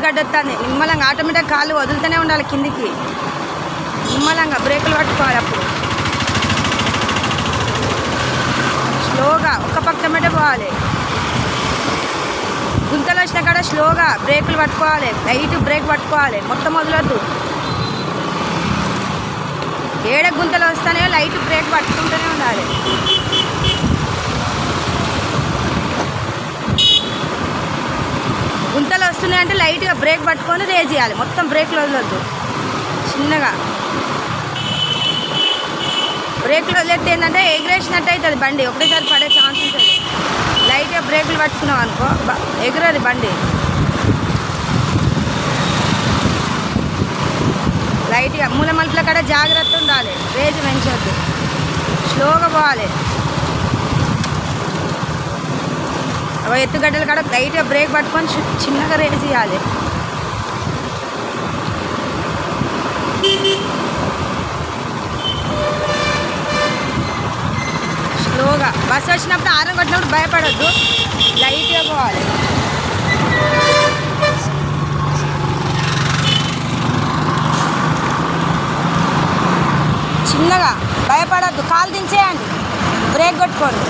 గడ్డ వస్తుంది. నిమ్మలంగా ఆటోమేటిక్ కాళ్ళు వదులుతూనే ఉండాలి కిందికి. నిమ్మలంగా బ్రేకులు పట్టుకోవాలి. అప్పుడు స్లోగా ఒక్క పక్కమటే పోవాలి. గుంతలు వచ్చిన కాడ స్లోగా బ్రేకులు పట్టుకోవాలి. లైట్ బ్రేక్ పట్టుకోవాలి. మొత్తం వదలొద్దు. ఏడ గుంతలు వస్తానే లైట్ బ్రేక్ పట్టుకుంటూనే ఉండాలి. గుంతలు వస్తున్నాయంటే లైట్గా బ్రేక్ పట్టుకొని రేజ్ చేయాలి. మొత్తం బ్రేక్లు వదలొద్దు. చిన్నగా బ్రేక్లు వదిలేస్తే ఏంటంటే ఎగిరేసినట్టు అవుతుంది బండి. ఒకటేసారి పడే ఛాన్స్ ఉంటుంది. లైట్గా బ్రేకులు పట్టుకున్నాం అనుకో ఎగురది బండి. లైట్గా మూల మలుపుల కాడ జాగ్రత్త ఉండాలి. రేజ్ పెంచవద్దు. స్లోగా పోవాలి. ఎత్తుగడ్డల కాడ లైట్గా బ్రేక్ పట్టుకొని చిన్నగా రేజ్ చేయాలి. స్లోగా బస్సు వచ్చినప్పుడు ఆరం కొట్టినప్పుడు భయపడొద్దు. లైట్గా పోవాలి. చిన్నగా భయపడొద్దు. కాలు దించేయండి. బ్రేక్ కొట్టుకోండి.